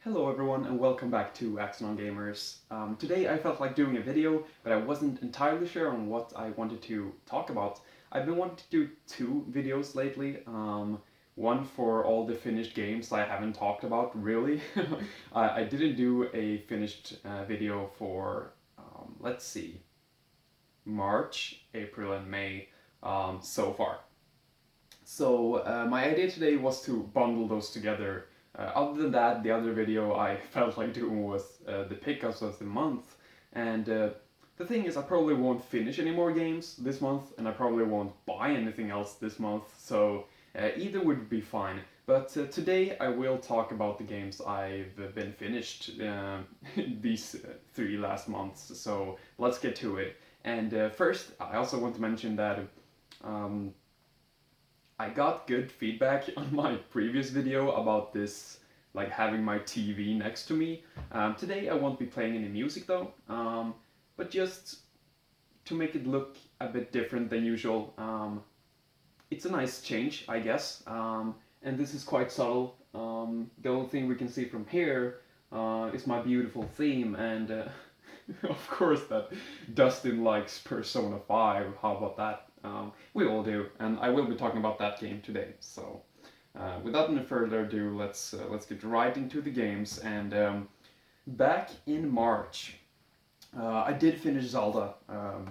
Hello everyone and welcome back to Axon Gamers. Today I felt like doing a video, but I wasn't entirely sure on what I wanted to talk about. I've been wanting to do two videos lately. One for all the finished games I haven't talked about, really. I didn't do a finished video for, let's see, March, April and May so far. So my idea today was to bundle those together. Other than that, the other video I felt like doing was the pickups of the month. And the thing is, I probably won't finish any more games this month, and I probably won't buy anything else this month, so either would be fine. But today I will talk about the games I've been finished these three last months, so let's get to it. And first, I also want to mention that um, I got good feedback on my previous video about this, like having my TV next to me. Today I won't be playing any music though, but just to make it look a bit different than usual. It's a nice change, I guess, and this is quite subtle. The only thing we can see from here is my beautiful theme, and of course that Dustin likes Persona 5. How about that? We all do, and I will be talking about that game today. So, without any further ado, let's get right into the games. And back in March, I did finish Zelda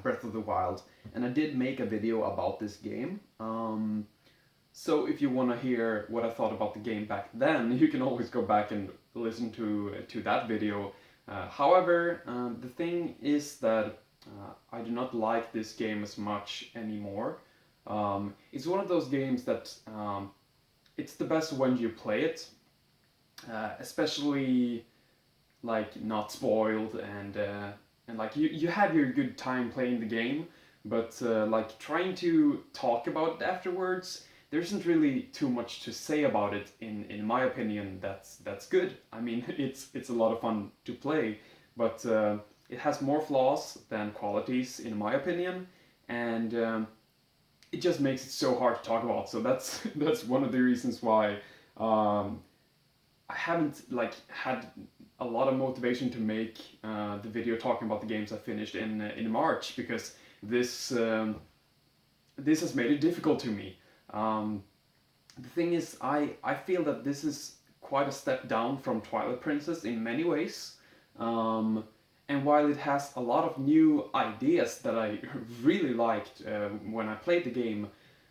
Breath of the Wild, and I did make a video about this game. So if you want to hear what I thought about the game back then, you can always go back and listen to that video. However, the thing is that I do not like this game as much anymore. It's one of those games that it's the best when you play it, especially like not spoiled and like you have your good time playing the game, but like trying to talk about it afterwards, there isn't really too much to say about it in my opinion. That's good. I mean, it's a lot of fun to play, but it has more flaws than qualities in my opinion, and it just makes it so hard to talk about. So that's that's one of the reasons why I haven't like had a lot of motivation to make the video talking about the games I finished in March, because this this has made it difficult to me. The thing is, I feel that this is quite a step down from Twilight Princess in many ways. And while it has a lot of new ideas that I really liked when I played the game,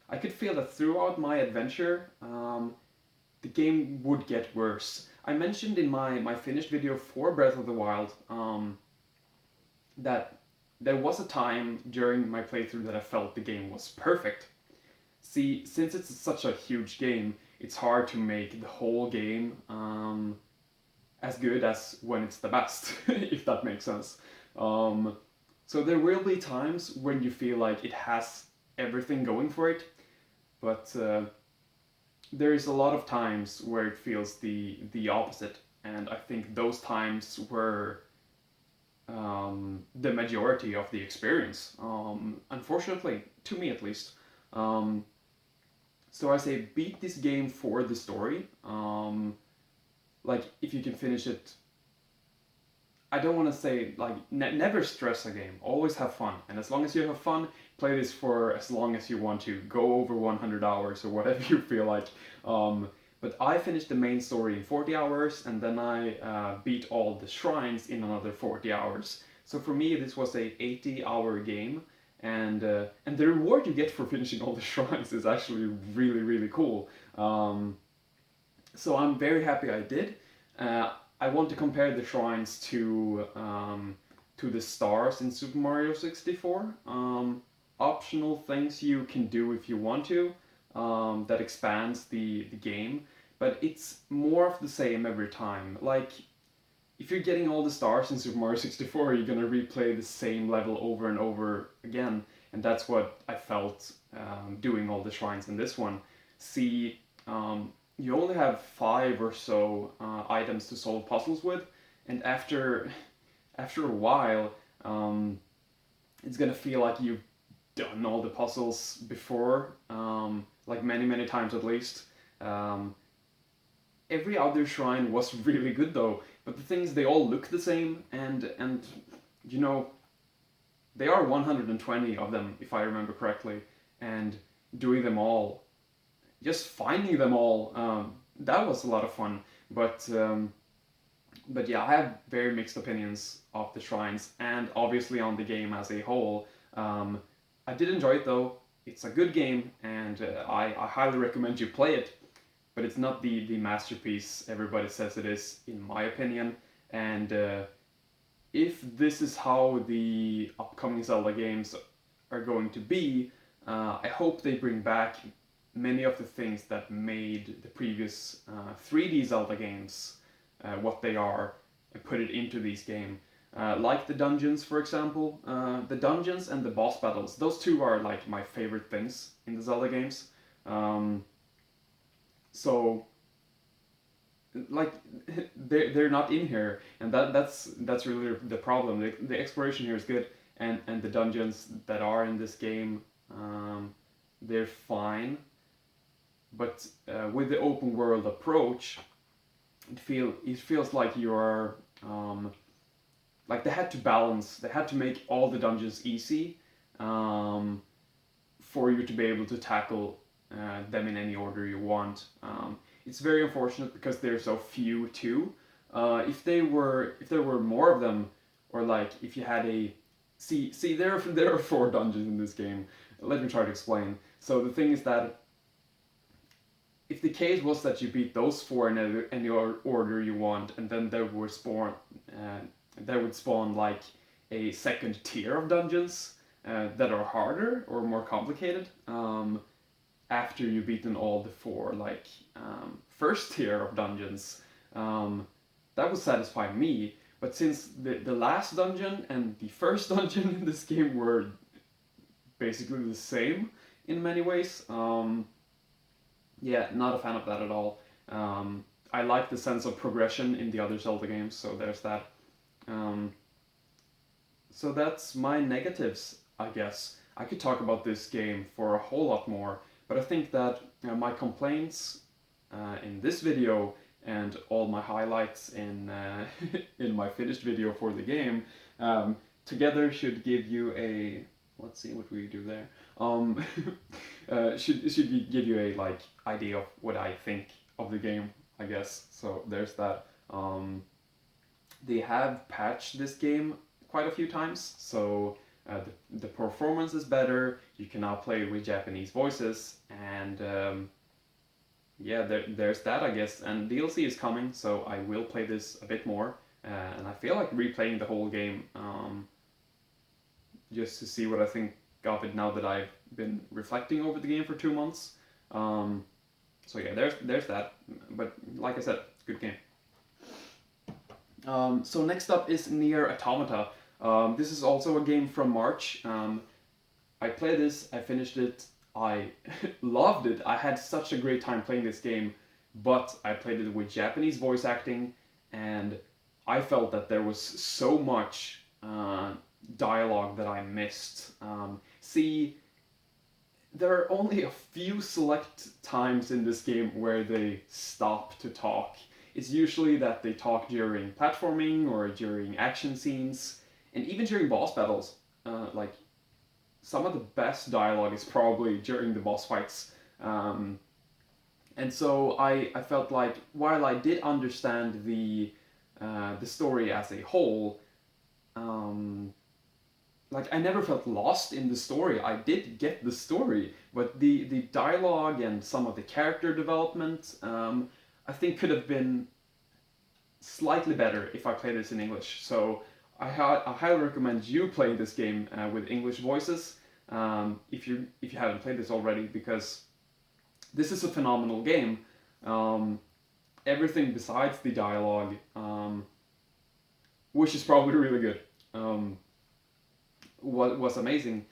I could feel that throughout my adventure, the game would get worse. I mentioned in my finished video for Breath of the Wild that there was a time during my playthrough that I felt the game was perfect. See, since it's such a huge game, it's hard to make the whole game as good as when it's the best, if that makes sense. So there will be times when you feel like it has everything going for it, but there is a lot of times where it feels the opposite, and I think those times were the majority of the experience. Unfortunately, to me at least. So I say beat this game for the story. Like if you can finish it, I don't want to say like never stress a game. Always have fun, and as long as you have fun, play this for as long as you want to. Go over 100 hours or whatever you feel like. But I finished the main story in 40 hours, and then I beat all the shrines in another 40 hours. So for me, this was a 80-hour game, and the reward you get for finishing all the shrines is actually really cool. So I'm very happy I did. I want to compare the shrines to the stars in Super Mario 64. Optional things you can do if you want to, that expands the game, but it's more of the same every time. Like, if you're getting all the stars in Super Mario 64, you're gonna replay the same level over and over again, and that's what I felt doing all the shrines in this one. See, you only have 5 or so items to solve puzzles with, and after a while, it's gonna feel like you've done all the puzzles before, like many times at least. Um, Every other shrine was really good though, but the things, they all look the same, and you know, there are 120 of them if I remember correctly, and doing them all, just finding them all, that was a lot of fun. But yeah, I have very mixed opinions of the shrines and obviously on the game as a whole. Um, I did enjoy it though. It's a good game, and I highly recommend you play it. But it's not the masterpiece everybody says it is, in my opinion. And if this is how the upcoming Zelda games are going to be, I hope they bring back many of the things that made the previous 3D Zelda games what they are, and put it into these games. Like the dungeons, for example. The dungeons and the boss battles, those two are like my favorite things in the Zelda games. Um, so like they're not in here, and that's really the problem. The exploration here is good, and the dungeons that are in this game, they're fine, but with the open world approach, it feels like you're like they had to make all the dungeons easy, um, for you to be able to tackle them in any order you want. It's very unfortunate because there's so few too. If there were more of them, or like if you had a there are 4 dungeons in this game. Let me try to explain. So the thing is that if the case was that you beat those 4 in any order you want, and then there would spawn like a second tier of dungeons that are harder or more complicated, after you've beaten all the 4 like first tier of dungeons. That would satisfy me. But since the last dungeon and the first dungeon in this game were basically the same in many ways, yeah, not a fan of that at all. I like the sense of progression in the other Zelda games, so there's that. Um, so that's my negatives, I guess. I could talk about this game for a whole lot more, but I think that my complaints in this video and all my highlights in in my finished video for the game, together should give you a, let's see what we do there. Should give you a like idea of what I think of the game, I guess. So there's that. They have patched this game quite a few times, so the performance is better. You can now play with Japanese voices, and yeah, there's that, I guess. And DLC is coming, so I will play this a bit more, and I feel like replaying the whole game, just to see what I think of it now that I've been reflecting over the game for 2 months. So yeah, there's that. But like I said, good game. So next up is Nier Automata. This is also a game from March. I played this, I finished it, I loved it. I had such a great time playing this game, but I played it with Japanese voice acting, and I felt that there was so much dialogue that I missed. See, there are only a few select times in this game where they stop to talk. It's usually that they talk during platforming or during action scenes, and even during boss battles. Like, some of the best dialogue is probably during the boss fights. And so I felt like, while I did understand the story as a whole, like, I never felt lost in the story. I did get the story, but the dialogue and some of the character development, I think could have been slightly better if I played this in English. So I highly recommend you playing this game with English voices, if you haven't played this already, because this is a phenomenal game. Everything besides the dialogue, which is probably really good, was amazing.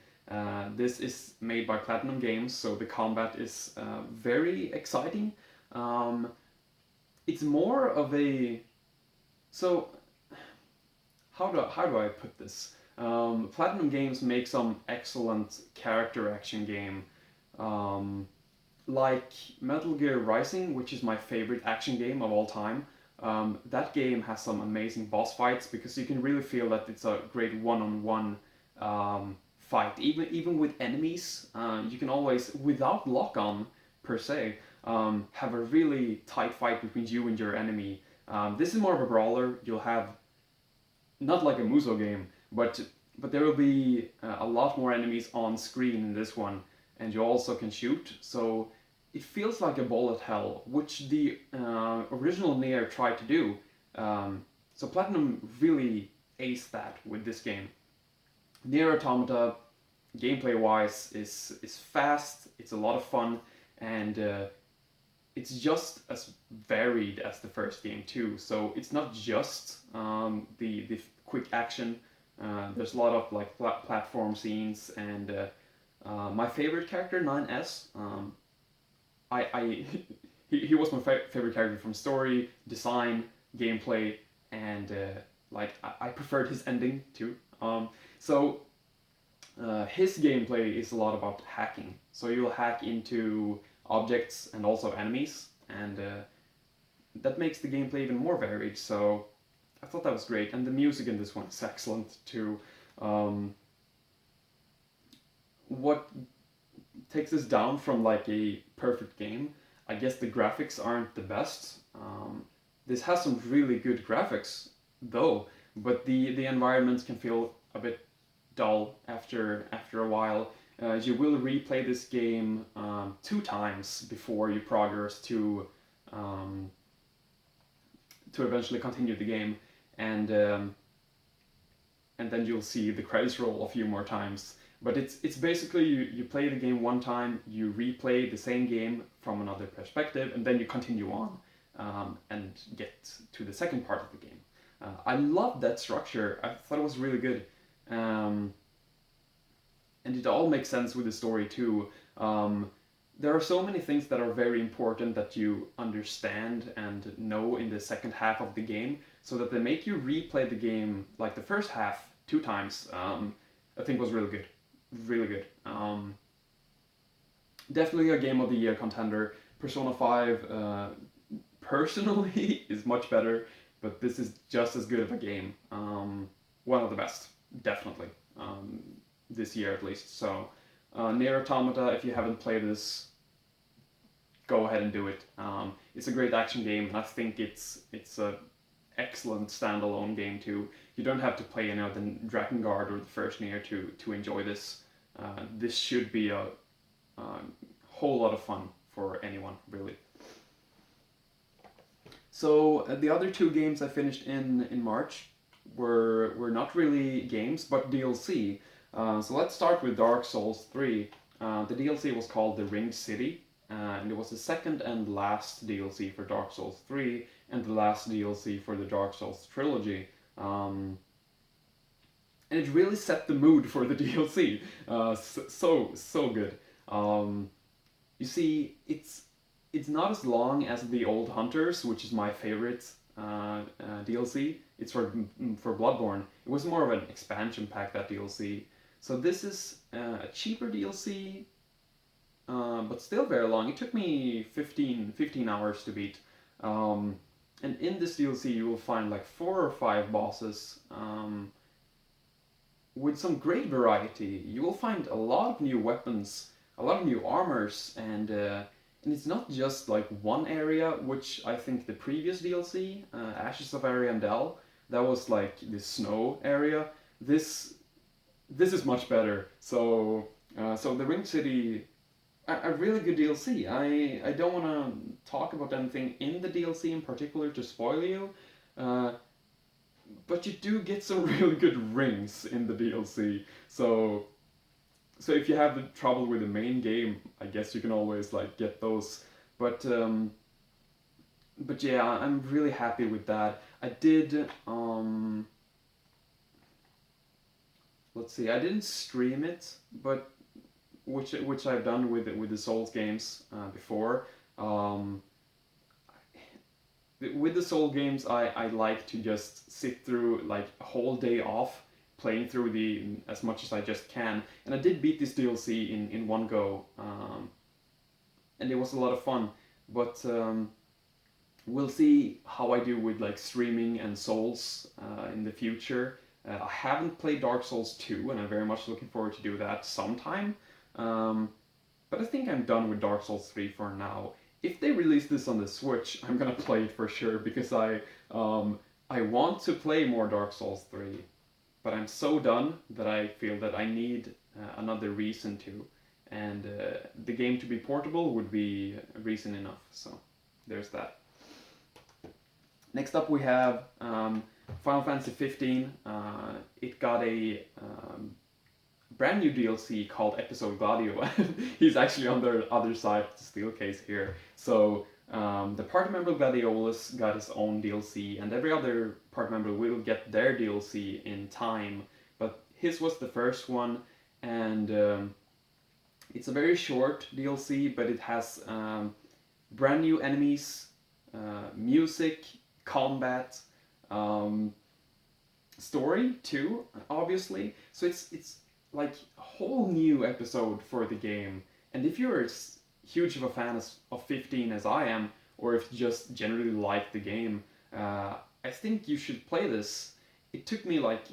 This is made by Platinum Games, so the combat is very exciting. It's more of a, so how do I put this? Platinum Games make some excellent character action game. like Metal Gear Rising, which is my favorite action game of all time. That game has some amazing boss fights because you can really feel that it's a great one-on-one fight. Even with enemies, you can always, without lock-on per se, have a really tight fight between you and your enemy. This is more of a brawler. You'll have not like a Muso game, but there will be a lot more enemies on screen in this one, and you also can shoot. So it feels like a bullet hell, which the original Nier tried to do. So Platinum really aced that with this game. Nier Automata, gameplay-wise, is fast. It's a lot of fun, and it's just as varied as the first game too. So it's not just the quick action. There's a lot of like platform scenes, and my favorite character, 9S. I he was my favorite character from story, design, gameplay, and like I preferred his ending too. So his gameplay is a lot about hacking. So you'll hack into objects and also enemies, and that makes the gameplay even more varied. So I thought that was great, and the music in this one is excellent too. What takes this down from like a perfect game, I guess the graphics aren't the best. This has some really good graphics though, but the environments can feel a bit dull after a while. You will replay this game 2 times before you progress to eventually continue the game, and then you'll see the credits roll a few more times. But it's basically you play the game 1 time, you replay the same game from another perspective, and then you continue on and get to the second part of the game. I love that structure. I thought it was really good. And it all makes sense with the story too. There are so many things that are very important that you understand and know in the second half of the game, so that they make you replay the game like the first half 2 times. I think was really good, really good. Definitely a Game of the Year contender. Persona 5 personally is much better, but this is just as good of a game. One of the best, definitely. This year at least. So Nier Automata, if you haven't played this, go ahead and do it. It's a great action game, and I think it's a excellent standalone game too. You don't have to play the Dragon Guard or the first Nier to enjoy this. This should be a whole lot of fun for anyone, really. So the other 2 games I finished in March were not really games, but DLC. So let's start with Dark Souls 3. The DLC was called The Ringed City, and it was the second and last DLC for Dark Souls 3, and the last DLC for the Dark Souls trilogy. And it really set the mood for the DLC. So good. You see, it's not as long as the Old Hunters, which is my favorite DLC. It's for Bloodborne. It was more of an expansion pack, that DLC. So this is a cheaper DLC, but still very long. It took me 15 hours to beat. And in this DLC you will find like 4 or 5 bosses with some great variety. You will find a lot of new weapons, a lot of new armors, and it's not just like one area, which I think the previous DLC, Ashes of Ariandel, that was like the snow area. This is much better. So the Ring City, a really good DLC. I don't want to talk about anything in the DLC in particular to spoil you, but you do get some really good rings in the DLC. So if you have the trouble with the main game, I guess you can always like get those. But yeah, I'm really happy with that. I did let's see, I didn't stream it, but which I've done with the Souls games before. With the Soul games, I like to just sit through like a whole day off, playing through as much as I just can. And I did beat this DLC in one go. and it was a lot of fun. But we'll see how I do with like streaming and Souls in the future. I haven't played Dark Souls 2, and I'm very much looking forward to do that sometime. Um, but I think I'm done with Dark Souls 3 for now. If they release this on the Switch, I'm gonna play it for sure because I want to play more Dark Souls 3, but I'm so done that I feel that I need another reason to, and the game to be portable would be reason enough. So there's that. Next up we have Final Fantasy 15. It got a brand new DLC called Episode Gladio. He's actually on the other side of the steel case here. So the party member Gladiolus got his own DLC, and every other party member will get their DLC in time. But his was the first one, and it's a very short DLC, but it has brand new enemies, music, combat, story too, obviously. So it's like a whole new episode for the game. And if you're as huge of a fan of 15 as I am, or if you just generally like the game, I think you should play this. It took me like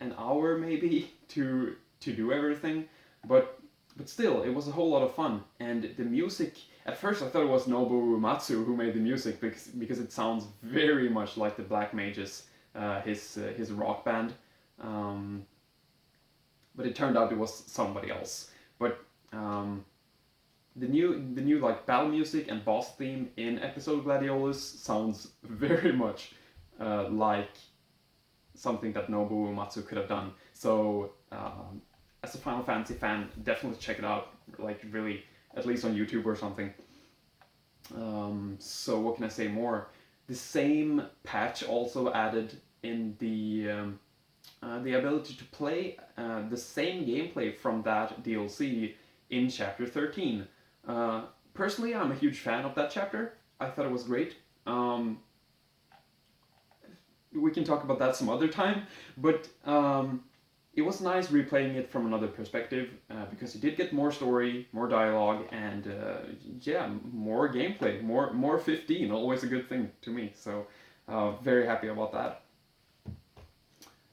an hour maybe to do everything, but still, it was a whole lot of fun. And the music, at first I thought it was Nobuo Uematsu who made the music because it sounds very much like the Black Mages, his rock band. But it turned out it was somebody else. But the new like battle music and boss theme in Episode Gladiolus sounds very much like something that Nobuo Uematsu could have done. So as a Final Fantasy fan, definitely check it out. Like really, at least on YouTube or something. So what can I say more? The same patch also added in the ability to play the same gameplay from that DLC in Chapter 13. Personally, I'm a huge fan of that chapter. I thought it was great. We can talk about that some other time, but it was nice replaying it from another perspective because you did get more story, more dialogue, and yeah, more gameplay, more 15. Always a good thing to me. So very happy about that.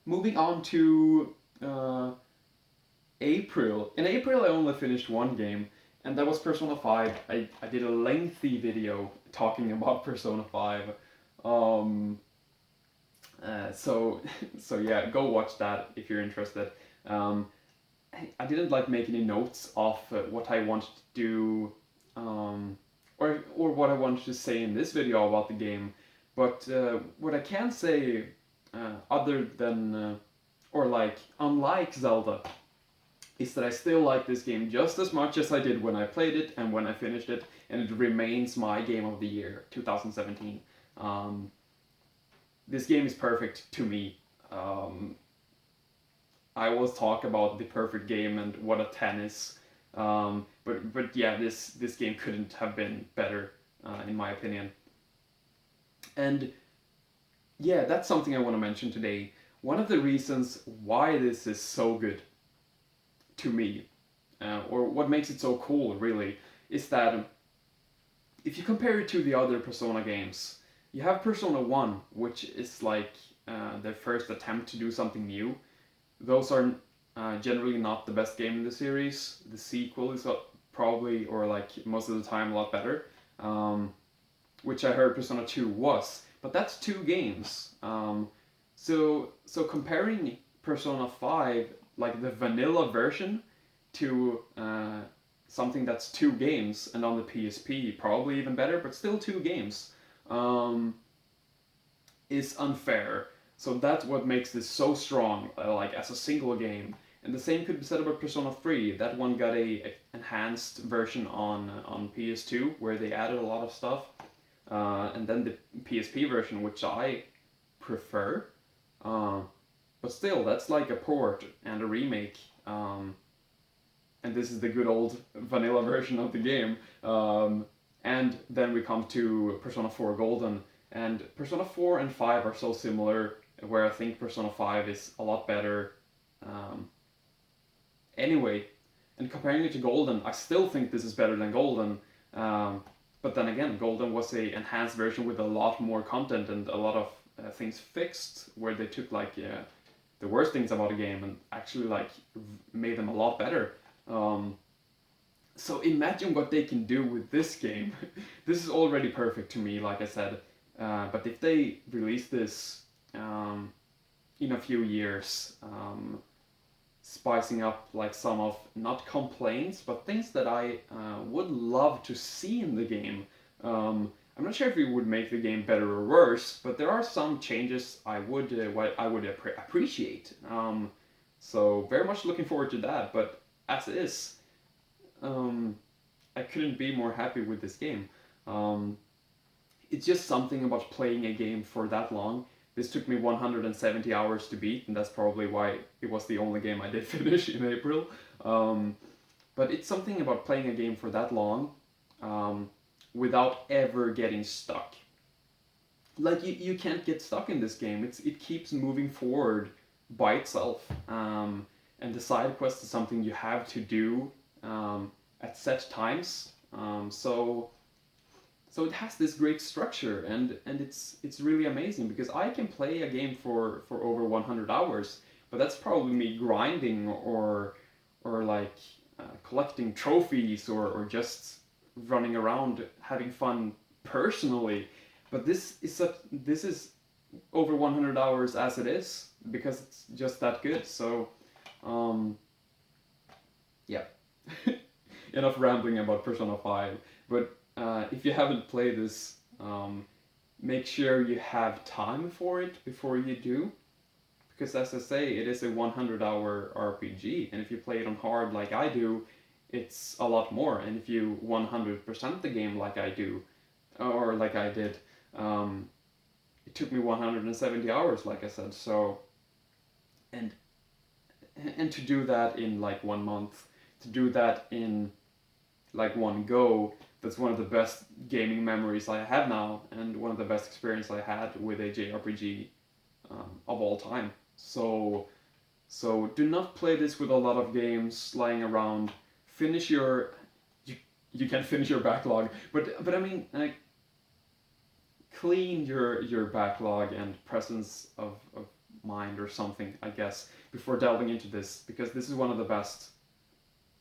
Moving on to April. In April, I only finished one game, and that was Persona 5. I did a lengthy video talking about Persona 5. So yeah, go watch that if you're interested. I didn't like make any notes of what I wanted to do, or what I wanted to say in this video about the game. But what I can say, other than or like unlike Zelda, is that I still like this game just as much as I did when I played it and when I finished it, and it remains my game of the year, 2017. This game is perfect to me. I always talk about the perfect game and what a 10 is, but yeah, this game couldn't have been better, in my opinion. And yeah, that's something I want to mention today. One of the reasons why this is so good to me, or what makes it so cool, really, is that if you compare it to the other Persona games, you have Persona 1, which is like their first attempt to do something new. Those are generally not the best game in the series. The sequel is probably, or like most of the time, a lot better, which I heard Persona 2 was. But that's two games. So comparing Persona 5, like the vanilla version, to something that's two games, and on the PSP, probably even better, but still two games, is unfair. So that's what makes this so strong, like as a single game. And the same could be said about Persona 3. That one got a enhanced version on PS2, where they added a lot of stuff. And then the PSP version, which I prefer. But still, that's like a port and a remake. And this is the good old vanilla version of the game. And then we come to Persona 4 Golden. And Persona 4 and 5 are so similar, where I think Persona 5 is a lot better. Anyway, and comparing it to Golden, I still think this is better than Golden. But then again, Golden was a enhanced version with a lot more content and a lot of things fixed, where they took like the worst things about a game and actually like made them a lot better. So imagine what they can do with this game. This is already perfect to me, like I said. But if they release this in a few years, spicing up like some of not complaints, but things that I would love to see in the game. I'm not sure if it would make the game better or worse, but there are some changes I would appreciate. So very much looking forward to that. But as is, I couldn't be more happy with this game. It's just something about playing a game for that long. This took me 170 hours to beat, and that's probably why it was the only game I did finish in April. But it's something about playing a game for that long without ever getting stuck. Like, you can't get stuck in this game. It keeps moving forward by itself. And the side quest is something you have to do at set times. So it has this great structure, and it's really amazing, because I can play a game for over 100 hours, but that's probably me grinding or like collecting trophies or just running around having fun personally. But this is over 100 hours as it is, because it's just that good. So yeah. Enough rambling about Persona 5, but if you haven't played this, make sure you have time for it before you do, because as I say, it is a 100-hour RPG, and if you play it on hard like I do, it's a lot more, and if you 100% the game like I do, or like I did, it took me 170 hours, like I said, so, and to do that in like 1 month, to do that in like one go, that's one of the best gaming memories I have now, and one of the best experience I had with a JRPG of all time. So do not play this with a lot of games lying around. Finish your you can finish your backlog, but I mean, like, clean your backlog and presence of mind or something, I guess, before delving into this, because this is one of the best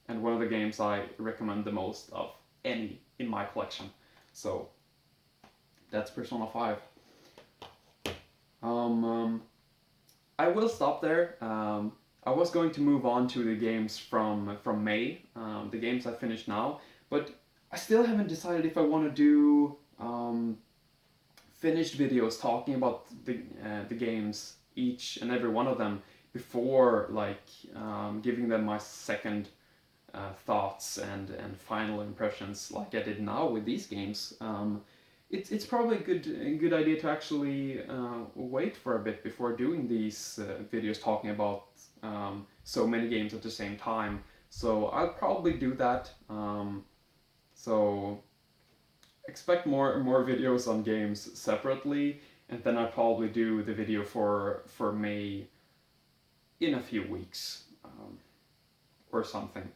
and one of the games I recommend the most of any in my collection. So that's Persona 5. I will stop there. I was going to move on to the games from May, the games I finished now, but I still haven't decided if I want to do finished videos talking about the games, each and every one of them, before like giving them my second thoughts and final impressions, like I did now with these games. It's probably a good idea to actually wait for a bit before doing these videos talking about so many games at the same time. So I'll probably do that. So expect more videos on games separately, and then I'll probably do the video for May in a few weeks or something.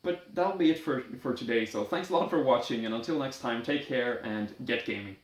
But that'll be it for today, so thanks a lot for watching, and until next time, take care and get gaming.